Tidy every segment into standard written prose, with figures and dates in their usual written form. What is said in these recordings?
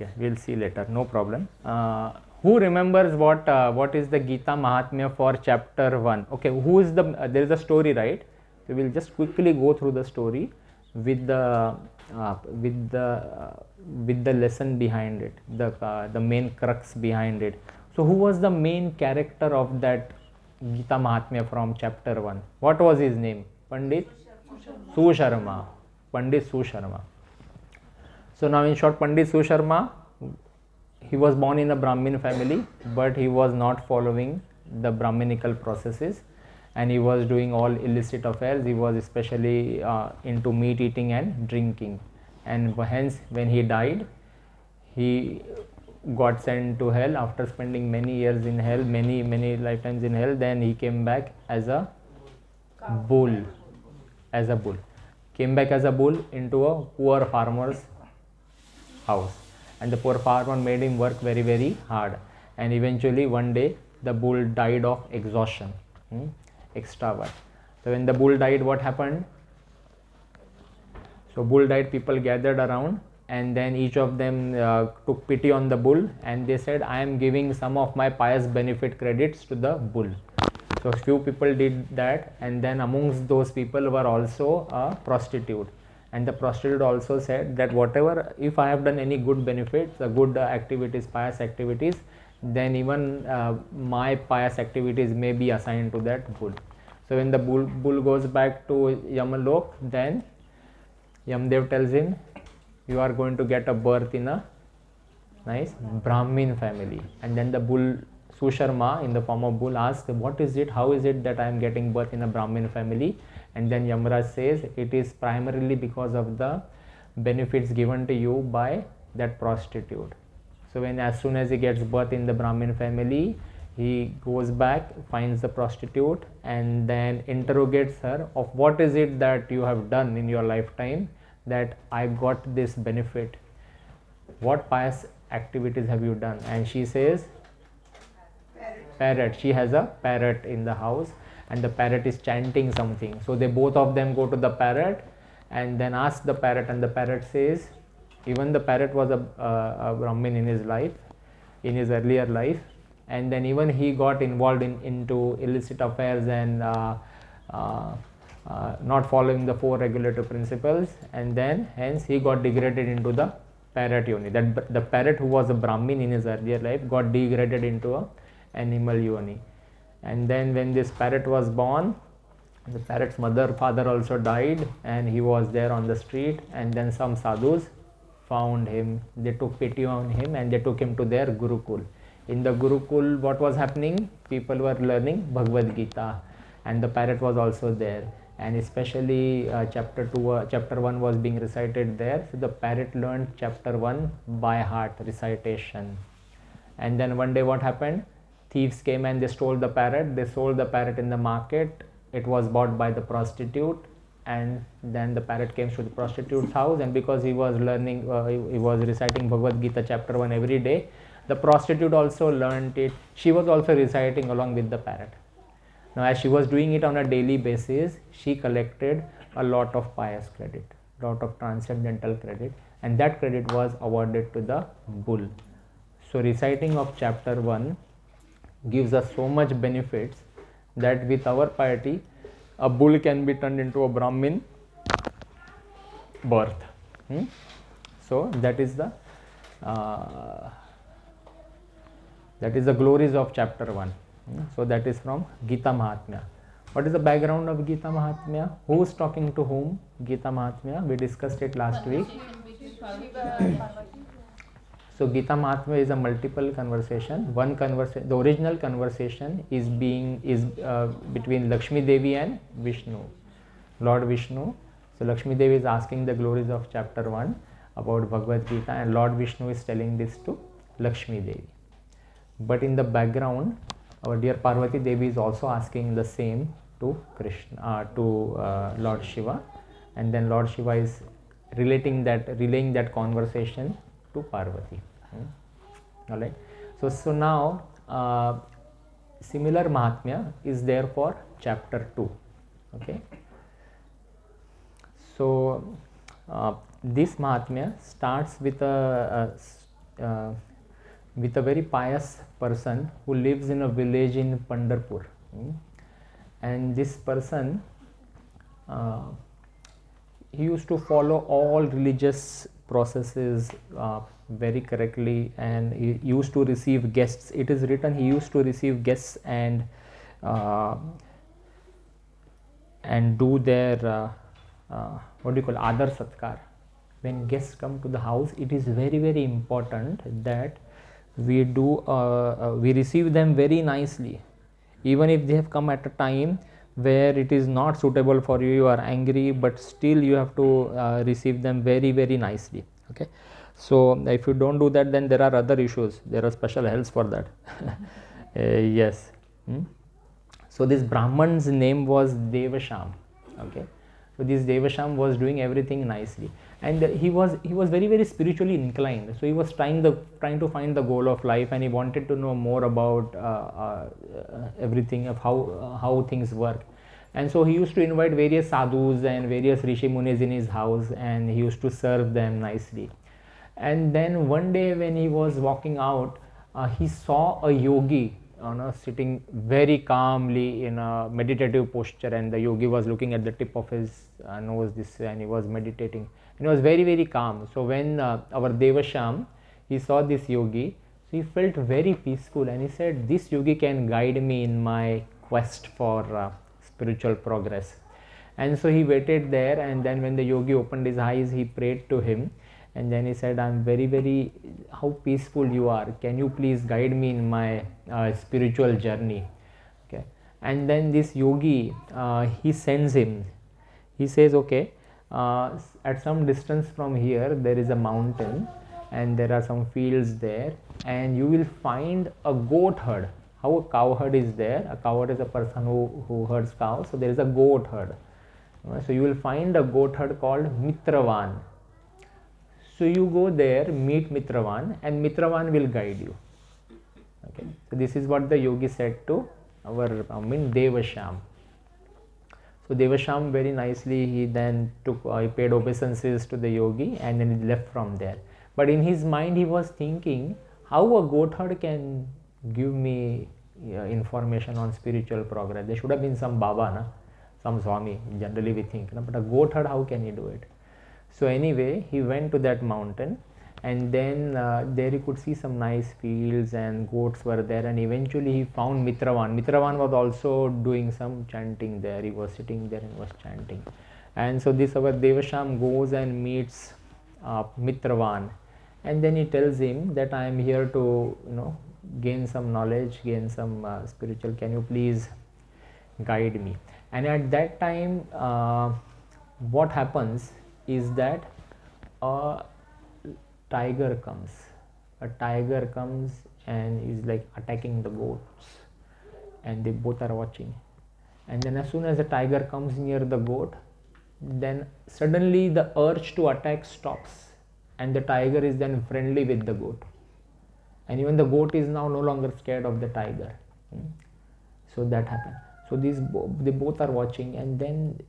Okay, we'll see later, no problem. Who remembers what is the Gita Mahatmya for chapter 1? Okay, who is the there is a story, right? So we'll just quickly go through the story with the with the lesson behind it, the main crux behind it. So who was the main character of that Gita Mahatmya from chapter 1? What was his name? Pandit Susharma. Pandit Susharma. So now in short, Pandit Susharma, he was born in a Brahmin family, but he was not following the Brahminical processes, and he was doing all illicit affairs. He was especially into meat eating and drinking, and hence when he died, he got sent to hell after spending many years in hell, many lifetimes in hell. Then he came back as a bull, came back as a bull into a poor farmer's house, and the poor farmer made him work very hard, and eventually one day the bull died of exhaustion, extravert. So when the bull died, what happened? So bull died, people gathered around, and then each of them took pity on the bull, and they said, I am giving some of my pious benefit credits to the bull. So few people did that, and then amongst those people were also a prostitute, and the prostitute also said that whatever, if I have done any good benefits, good activities, pious activities, then even my pious activities may be assigned to that bull. So when the bull goes back to Yamalok, then Yamdev tells him, you are going to get a birth in a nice Brahmin family. And then the bull, Susharma in the form of bull, asks, what is it, how is it that I am getting birth in a Brahmin family? And then Yamaraj says, it is primarily because of the benefits given to you by that prostitute. So when as soon as he gets birth in the Brahmin family, he goes back, finds the prostitute, and then interrogates her of what is it that you have done in your lifetime that I got this benefit. What pious activities have you done? And she says, parrot. She has a parrot in the house, and the parrot is chanting something. So they both of them go to the parrot and then ask the parrot, and the parrot says, even the parrot was a Brahmin in his life, in his earlier life, and then even he got involved into illicit affairs and not following the 4 regulative principles, and then hence he got degraded into the parrot yoni. That the parrot who was a Brahmin in his earlier life got degraded into a animal yoni. And then when this parrot was born, the parrot's father also died, and he was there on the street, and then some sadhus found him. They took pity on him and they took him to their Gurukul. In the Gurukul, what was happening? People were learning Bhagavad Gita, and the parrot was also there, and especially chapter 1 was being recited there. So the parrot learned chapter 1 by heart recitation. And then one day what happened? Thieves came and they stole the parrot. They sold the parrot in the market. It was bought by the prostitute, and then the parrot came to the prostitute's house, and because he was learning, he was reciting Bhagavad Gita chapter 1 every day, the prostitute also learned it. She was also reciting along with the parrot. Now as she was doing it on a daily basis, she collected a lot of pious credit, lot of transcendental credit, and that credit was awarded to the bull. So reciting of chapter 1 gives us so much benefits that with our piety, a bull can be turned into a Brahmin birth. So that is the glories of chapter 1. So that is from Gita Mahatmya. What is the background of Gita Mahatmya? Who is talking to whom? Gita Mahatmya, we discussed it last week. So Gita Mahatmya is a multiple conversation. The original conversation is between Lakshmi Devi and Vishnu, Lord Vishnu. So Lakshmi Devi is asking the glories of chapter 1 about Bhagavad Gita, and Lord Vishnu is telling this to Lakshmi Devi. But in the background, our dear Parvati Devi is also asking the same to Krishna, Lord Shiva, and then Lord Shiva is relaying that conversation to Parvati. Alright. So now similar Mahatmya is there for chapter 2. Okay. So this Mahatmya starts with with a very pious person who lives in a village in Pandharpur. And this person, he used to follow all religious processes very correctly, and he used to receive guests. It is written he used to receive guests and do their what do you call, adar satkar. When guests come to the house, it is very, very important that we do we receive them very nicely, even if they have come at a time where it is not suitable for you, you are angry, but still you have to receive them very, very nicely. Okay, so if you don't do that, then there are other issues, there are special hells for that. Yes. So this Brahman's name was Devasham. Okay, so this Devasham was doing everything nicely, and he was very, very spiritually inclined. So he was trying to find the goal of life, and he wanted to know more about everything of how things work. And so he used to invite various sadhus and various rishi munis in his house, and he used to serve them nicely. And then one day when he was walking out, he saw a yogi sitting very calmly in a meditative posture, and the yogi was looking at the tip of his nose and he was meditating, and he was very, very calm. So when our Devasham, he saw this yogi, so he felt very peaceful, and he said, this yogi can guide me in my quest for spiritual progress. And so he waited there, and then when the yogi opened his eyes, he prayed to him, and then he said, I'm very, very, how peaceful you are, can you please guide me in my spiritual journey. Okay, and then this yogi, he sends him, he says, okay, at some distance from here there is a mountain, and there are some fields there, and you will find a goat herd. How a cow herd is there, a cow herd is a person who herds cows, so there is a goat herd. So you will find a goat herd called Mitravan. So you go there, meet Mitravan, and Mitravan will guide you. Okay, so this is what the yogi said to our Devasham. So Devasham very nicely, he then he paid obeisances to the yogi, and then he left from there. But in his mind he was thinking, how a goat herd can give me information on spiritual progress? There should have been some Baba, some Swami, generally we think, but a goat herd, how can he do it? So anyway, he went to that mountain, and then there he could see some nice fields and goats were there, and eventually he found Mitravan. Mitravan was also doing some chanting there. He was sitting there and was chanting. And so this our Devasham goes and meets Mitravan, and then he tells him that I am here to gain some knowledge, gain some spiritual, can you please guide me? And at that time what happens is that a tiger comes and is like attacking the goats, and they both are watching. And then as soon as the tiger comes near the goat, then suddenly the urge to attack stops, and the tiger is then friendly with the goat, and even the goat is now no longer scared of the tiger. So that happened. So they both are watching, and then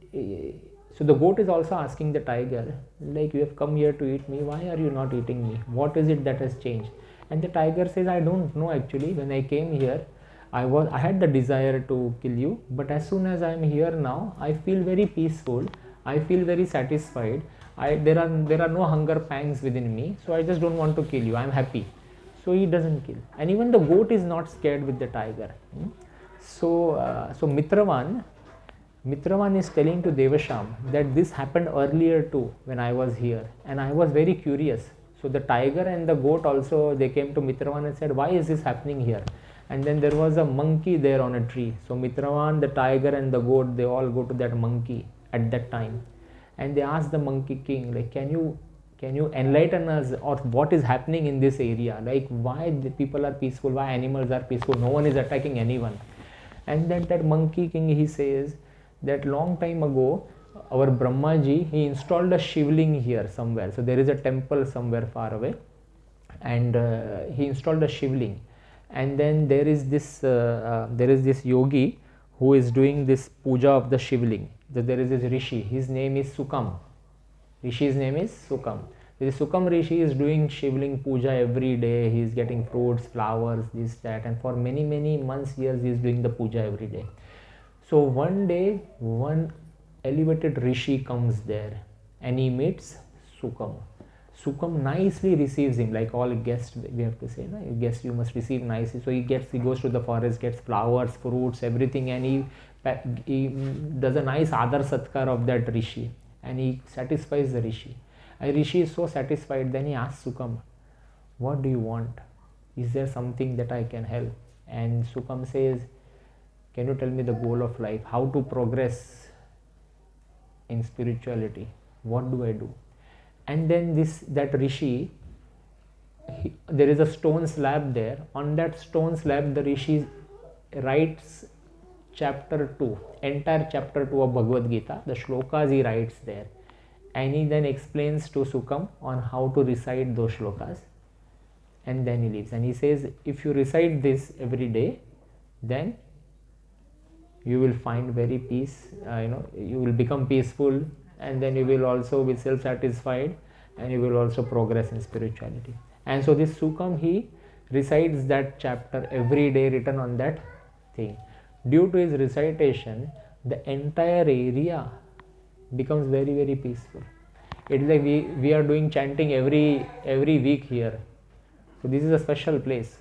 so the goat is also asking the tiger, like, you have come here to eat me, why are you not eating me? What is it that has changed? And the tiger says, I don't know actually. When I came here, I had the desire to kill you, but as soon as I am here now, I feel very peaceful, I feel very satisfied, there are no hunger pangs within me, so I just don't want to kill you, I am happy. So he doesn't kill, and even the goat is not scared with the tiger. So Mitravan is telling to Devasham that this happened earlier too when I was here, and I was very curious. So the tiger and the goat also, they came to Mitravan and said, why is this happening here? And then there was a monkey there on a tree. So Mitravan, the tiger and the goat, they all go to that monkey at that time, and they ask the monkey king, like, can you enlighten us, or what is happening in this area? Like, why the people are peaceful, why animals are peaceful, no one is attacking anyone. And then that monkey king, he says that long time ago, our Brahmaji, he installed a shivling here somewhere. So there is a temple somewhere far away, and he installed a shivling. And then there is this yogi who is doing this puja of the shivling. There is this rishi, his name is Sukam. Rishi's name is Sukam. The Sukam Rishi is doing Shivling Puja every day. He is getting fruits, flowers, this, that, and for many, many months, years, he is doing the puja every day. So one day, one elevated Rishi comes there and he meets Sukam. Sukam nicely receives him, like all guests, we have to say, no? Guests you must receive nicely. So he goes to the forest, gets flowers, fruits, everything, and he does a nice Adar Satkar of that Rishi, and he satisfies the Rishi. And Rishi is so satisfied, then he asks Sukam, what do you want? Is there something that I can help? And Sukam says, can you tell me the goal of life? How to progress in spirituality? What do I do? And then that Rishi, there is a stone slab there. On that stone slab, the Rishi writes chapter 2, entire chapter 2 of Bhagavad Gita. The shlokas he writes there. And he then explains to Sukam on how to recite those shlokas. And then he leaves. And he says, if you recite this every day, then you will find very peace, you will become peaceful, and then you will also be self-satisfied, and you will also progress in spirituality. And so this Sukam, he recites that chapter every day written on that thing. Due to his recitation, the entire area becomes very, very peaceful. It is like we are doing chanting every week here. So this is a special place.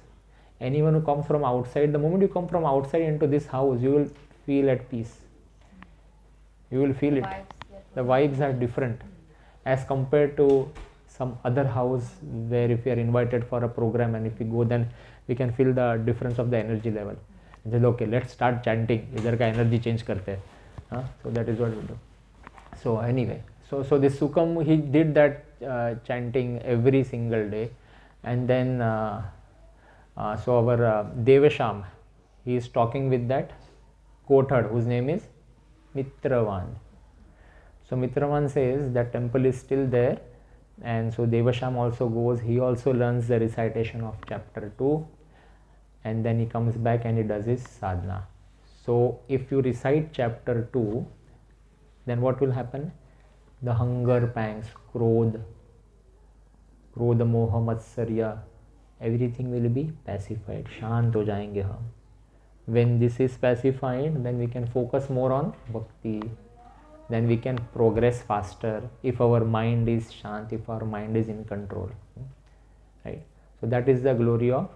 Anyone who comes from outside, the moment you come from outside into this house, you will feel at peace. You will feel it. The vibes are different as compared to some other house where if we are invited for a program and if we go, then we can feel the difference of the energy level. And say, okay, let's start chanting. Idhar ka energy change karte hain. So that is what we do. So anyway, so this Sukam, he did that chanting every single day, and then so our Devasham, he is talking with that Kothad, whose name is Mitravan. So Mitravan says that temple is still there, and so Devasham also goes. He also learns the recitation of chapter 2, and then he comes back and he does his sadhana. So if you recite chapter 2, then what will happen? The hunger pangs, krodha, moha, matsarya, everything will be pacified. Shant ho jayenge hum. When this is pacified, then we can focus more on bhakti. Then we can progress faster if our mind is shant, if our mind is in control. Right? So that is the glory of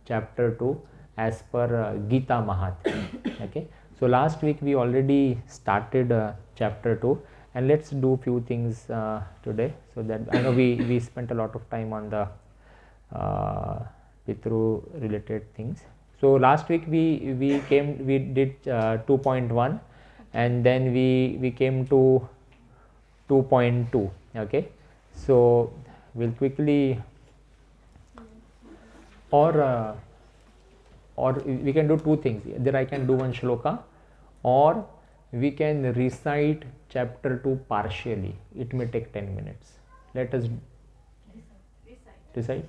chapter 2 as per Gita Mahatmya. Okay. So last week we already started chapter 2, and let's do few things today, so that I know we spent a lot of time on the Pitru related things. So last week we did 2.1, and then we came to 2.2. Okay, so we'll quickly, or we can do two things. Either I can do one shloka, or we can recite chapter 2 partially. It may take 10 minutes. Let us recite.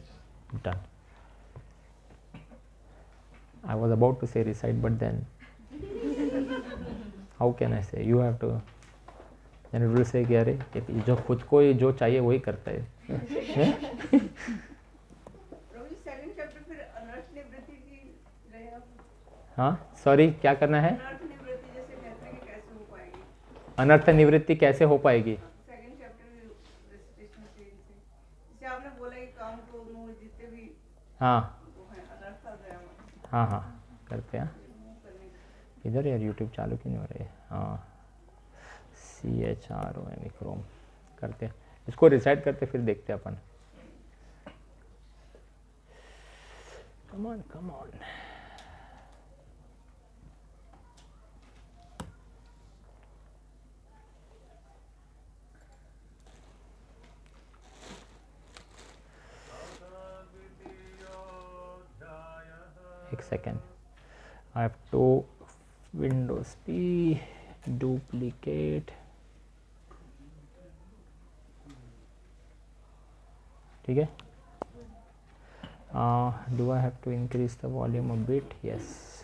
Done. I was about to say recite, but then how can I say? You have to. Then it will say कि अरे जो खुद को जो चाहिए वही करता है. हाँ, सॉरी, क्या करना है? अनर्थ निवृत्ति कैसे हो पाएगी? हाँ हाँ हाँ, करते हैं. इधर यार यूट्यूब चालू क्यों नहीं हो रही है? हाँ, CHROM क्रोम करते हैं. इसको रिसाइट करते फिर देखते हैं अपन. Come on. एक second. I have to Windows P, duplicate. ठीक है. Do I have to increase the volume a bit? Yes.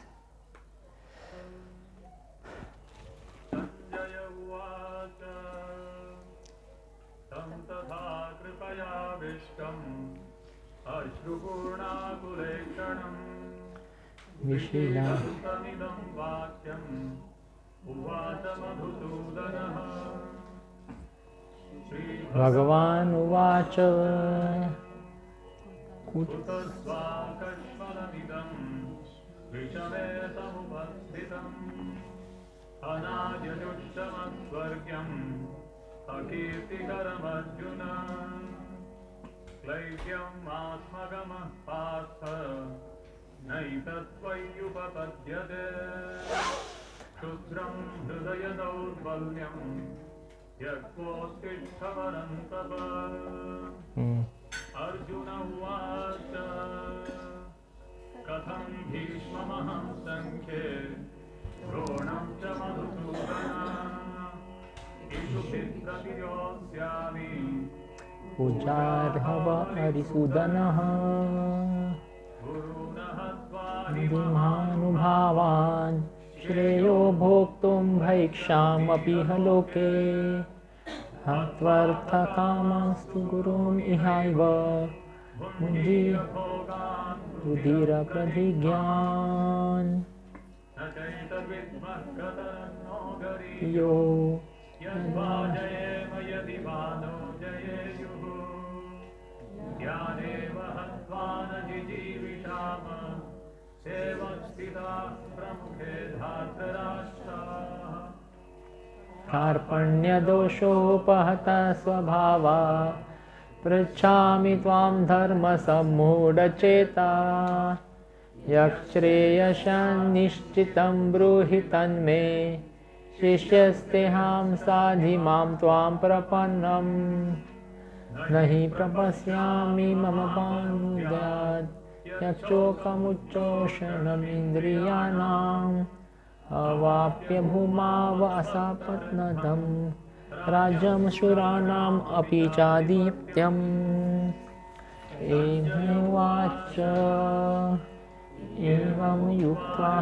विशीला भगवान् उवाच क्लैव्यम् आत्मगमः पार्थ नैतत्त्वय्युपपद्यते क्षुद्रं हृदय दौर्बल्यं यत्कोत्तिष्ठ परन्तप अर्जुन उवाच कथं भीष्ममहं संख्ये द्रोणं च मधुसूदन इषुभिः प्रतियोत्स्यामि पूजार्हव हरिसूदनः महानुभावान् श्रेयो भोक्तुं भैक्षामपि ह लोके हत्वर्थकामास्तु गुरुम् इहैव रुधिरप्रतिज्ञान् यो ज्ञानेव हत्वा न जिजीविषाम सेवस्थिताः प्रमुखे धार्तराष्ट्राः कार्पण्यदोषोपहतः स्वभावा पृच्छामि त्वां धर्मसम्मूढचेता यच्छ्रेयसन्निश्चितं ब्रूहि तन्मे शिष्यस्तेहां साधि मां त्वां प्रपन्नम् न हि प्रपश्यामि मम पानुद्यात् यक्षोकमुच्चोषणमिन्द्रियाणाम् अवाप्य भूमावसापत्नतं राज्यं शूराणाम् अपि चादित्यम् एवमुवाच एवं युक्त्वा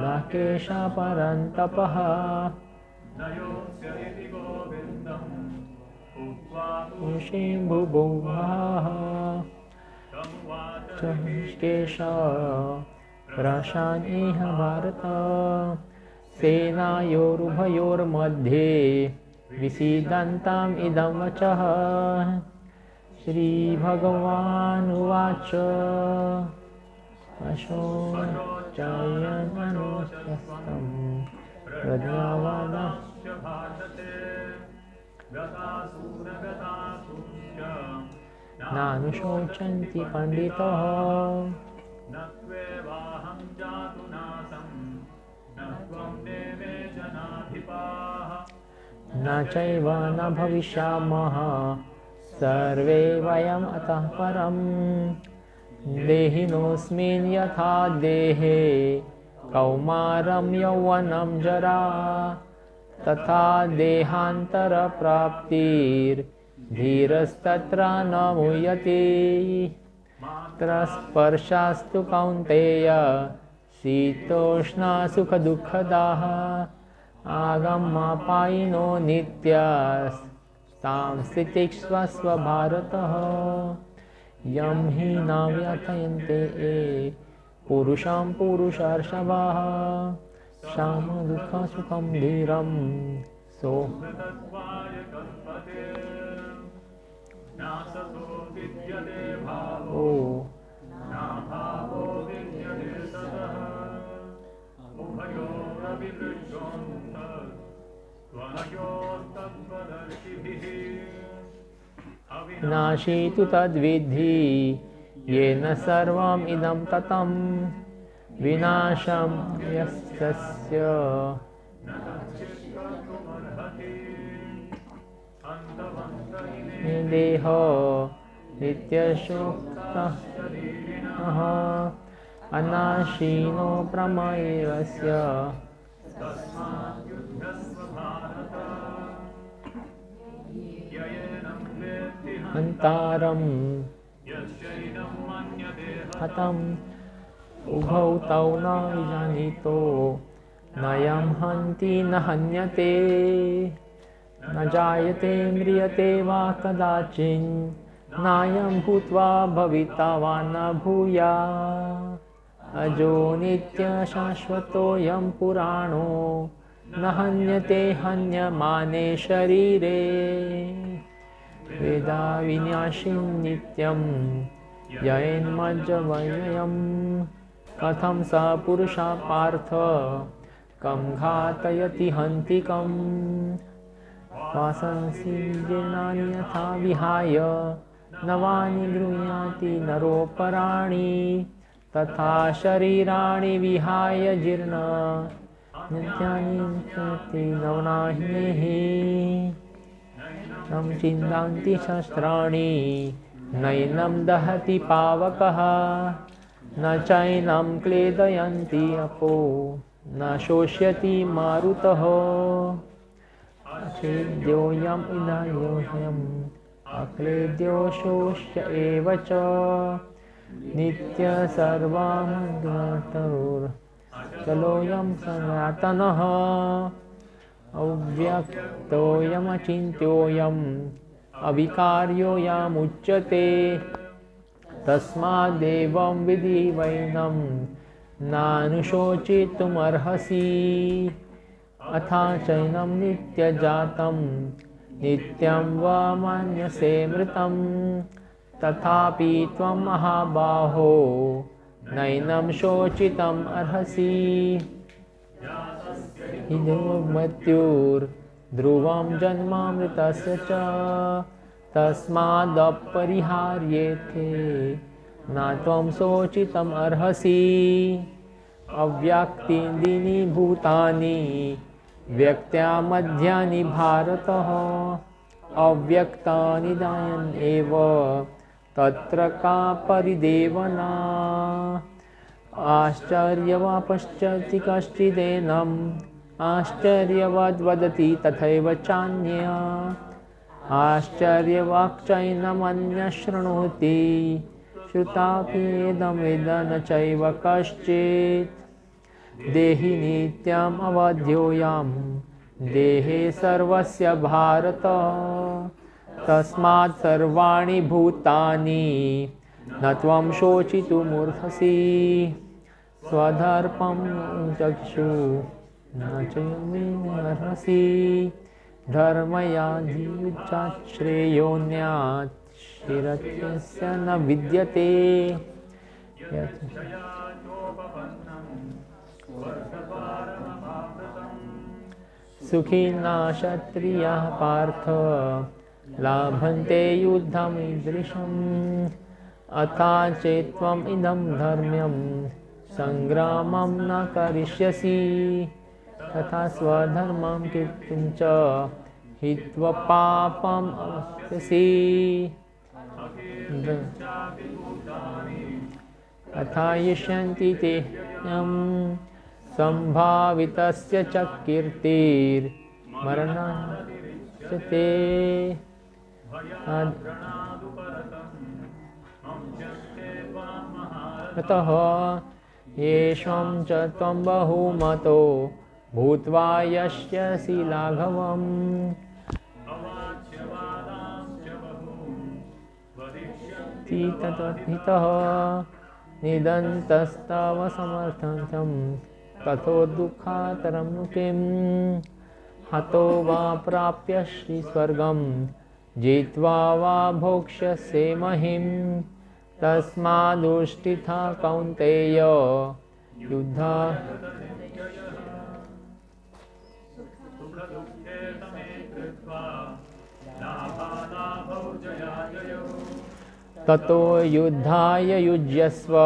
राकेश परन्तपः भुभुवः केश प्रशान् इह भारत सेनायोरुभयोर्मध्ये विसीदन्तम् इदं वचः श्रीभगवानुवाच अशोचयननुस्तं प्रज्ञावादाश्च नानुशोचन्ति पण्डितः न चैव न भविष्यामः सर्वे वयम् अतः परम् देहिनोऽस्मिन् यथा देहे कौमारं यौवनं जरा तथा देहान्तरप्राप्तिर्धीरस्तत्र न मुह्यते स्पर्शास्तु कौन्तेय शीतोष्णा सुखदुःखदाः आगमापायिनो नित्यास्तां स्थितिक्ष्वस्व भारतः यं हि न व्यथयन्ते पुरुषं पुरुषर्षभः शामदुःखसुखं धीरं सो नाशीतु तद्विद्धि येन सर्वम् इदं ततं विनाशं यस्य देहो नित्यशोक्तः अनाशीनो प्रमयस्य हन्तारं हतम् उभौ तौ न विजानीतो न यं हन्ति न हन्यते न जायते म्रियते वा कदाचिन् नायं भूत्वा भविता वा न भूया अजो नित्यशाश्वतोऽयं पुराणो न हन्यते हन्यमाने शरीरे वेदा विनाशिं नित्यं ययेन्मज्जवयं कथं स पुरुषः पार्थ कं घातयति हन्तिकम् वासंसि जीर्णानि यथा विहाय नवानि गृह्णाति नरोपराणि तथा शरीराणि विहाय जीर्ण नित्यानि नित्यन्ति नवनाह्नेहि नं चिन्तान्ति शस्त्राणि नैनं दहति पावकः न चैनं क्लेदयन्ति अपो न शोष्यति मारुतः अछेद्योऽयम् इन्द्रियोऽयम् अक्लेद्यो शोष्य एव च नित्य सर्वमद्भुतोर्चलोऽयं सनातनः अव्यक्तोऽयमचिन्त्योऽयम् अविकार्योऽयमुच्यते तस्मादेवं विधि वैनं नानुशोचितुमर्हसि अथा चैनं नित्यजातं नित्यं वा मन्यसे मृतं तथापि त्वं महाबाहो नैनं शोचितुम् अर्हसि मृत्युर्ध्रुवं जन्मामृतस्य च तस्मादपरिहार्येथे न त्वं शोचितुम् अर्हसि अव्यक्तानि भूतानि व्यक्त्या मध्यानि भारतः अव्यक्तानि जायन् एव तत्र का परिदेवना आश्चर्यवापश्चर्यति कश्चिदेनम् आश्चर्यवद् वदति तथैव चान्यः आश्चर्यवाक्चैनमन्यः शृणोति श्रुताप्येदं न चैव कश्चित् देहि नित्यम् अवध्योऽयं देहे सर्वस्य भारत तस्मात् सर्वाणि भूतानि न त्वं शोचितुमर्हसि स्वधर्मं चक्षु न च अर्हसि धर्मयाधियुज्यात् श्रेयोऽन्यात् शिरत्यस्य न विद्यते सुखिना क्षत्रियाः पार्थ लाभन्ते युद्धमीदृशम् अथा चेत्त्वम् इदं धर्म्यं सङ्ग्रामं न करिष्यसि तथा स्वधर्मं कीर्तिं च हित्वा पापम् अवाप्स्यसि तथा यिष्यन्ति ते सम्भावितस्य च कीर्तिर्मरणाच्यते ततः येषां च त्वं बहुमतो भूत्वा यस्यसि लाघवम् ततः निदन्तस्तव समर्थनं ततो दुःखातरं नु किम् हतो वा प्राप्यसि स्वर्गं जित्वा वा भोक्ष्यसे महिं तस्मादुष्टिथा कौन्तेय युद्धा ततो युद्धाय युज्यस्व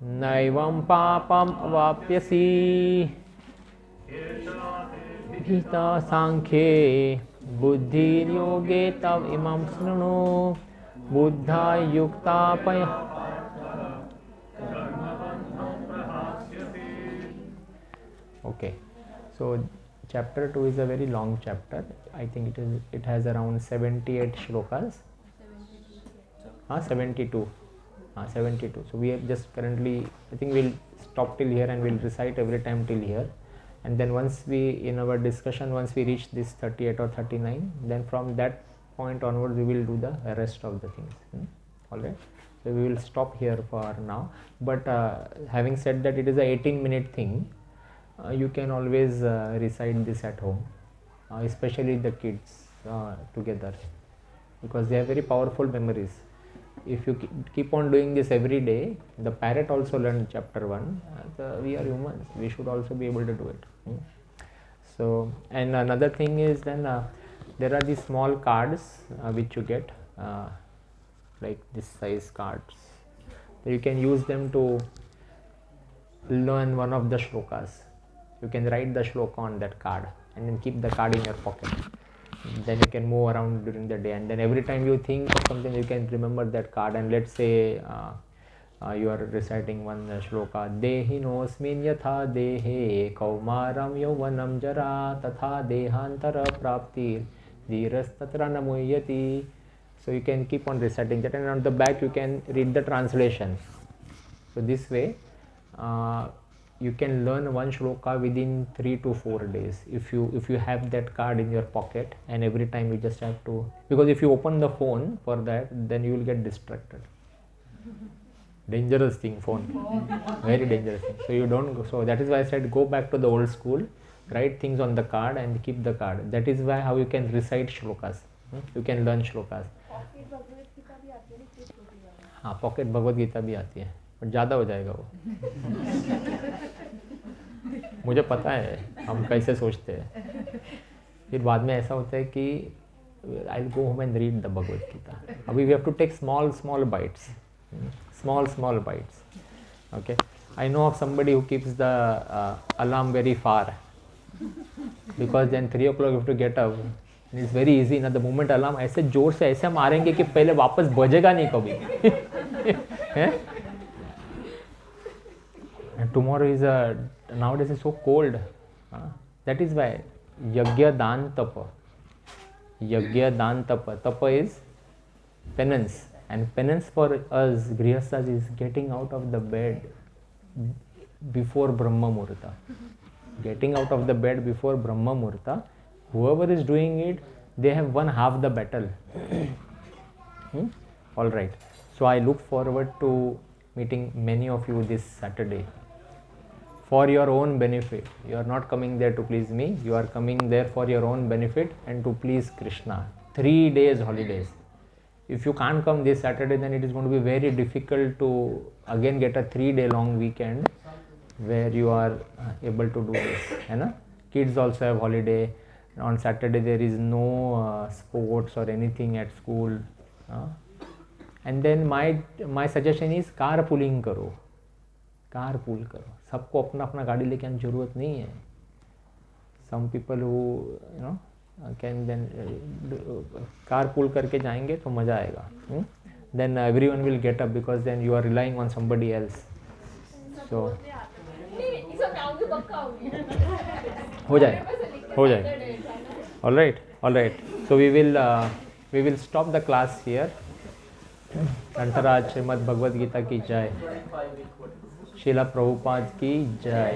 नैवं पापम् अवाप्स्यसि गीता सांख्ये बुद्धिर्योगे तव इमं शृणु Buddha युक्तापय Okay, so chapter 2 is a very long chapter. I think it has around 78 shlokas. 72. 72. So we are just currently, I think we'll stop till here and we'll recite every time till here. And then once we, in our discussion, once we reach this 38 or 39, then from that point onwards we will do the rest of the things. All right, so we will stop here for now, but having said that, it is a 18-minute thing. You can always recite this at home, especially the kids together, because they have very powerful memories. If you keep on doing this every day, the parrot also learned chapter 1. We are humans, we should also be able to do it. So, and another thing is then there are these small cards which you get, like this size cards. So you can use them to learn one of the shlokas. You can write the shloka on that card and then keep the card in your pocket. Then you can move around during the day, and then every time you think of something, you can remember that card. And let's say you are reciting one shloka, Dehinosmin yatha dehe kaumaram yauvanam jara tatha dehantara prapti dhiras tatra namuyati. So you can keep on reciting that, and on the back you can read the translation. So this way you can learn one shloka within 3 to 4 days if you have that card in your pocket, and every time you just have to, because if you open the phone for that, then you will get distracted. Dangerous thing, phone, very dangerous thing. So you don't go. So that is why I said go back to the old school, write things on the card and keep the card. That is why how you can recite shlokas. You can learn shlokas. हाँ, pocket Bhagavad Gita भी आती है, but ज़्यादा हो जाएगा वो. मुझे पता है हम कैसे सोचते हैं. फिर बाद में ऐसा होता है कि I will go home and read the Bhagavad Gita. अभी we have to take small bites. Small bites. Okay, I know of somebody who keeps the alarm very far, because then 3 o'clock you have to get up. And it's very easy ना, the moment alarm ऐसे जोर से ऐसे मारेंगे कि पहले वापस बजेगा नहीं कभी. And tomorrow is nowadays is so cold. That is why yagya dan tapa. Tapa is penance. And penance for us grihasthas is getting out of the bed before Brahma Muhurta. Getting out of the bed before Brahma Muhurta. Whoever is doing it, they have won half the battle. All right. So I look forward to meeting many of you this Saturday. For your own benefit. You are not coming there to please me. You are coming there for your own benefit and to please Krishna. 3 days holidays. If you can't come this Saturday, then it is going to be very difficult to again get a 3-day long weekend where you are able to do this. Kids also have holiday. On Saturday there is no sports or anything at school. And then my suggestion is carpooling करो. Carpool करो. सबको अपना अपना गाड़ी लेके आने जरूरत नहीं है. Some people who can then carpool करके जाएंगे तो मजा आएगा. Then everyone will get up, because then you are relying on somebody else. So हो जाए. All right. So we will stop the class here. अंतराज Shrimad Bhagavad Gita की जय. Srila Prabhupada ki jai.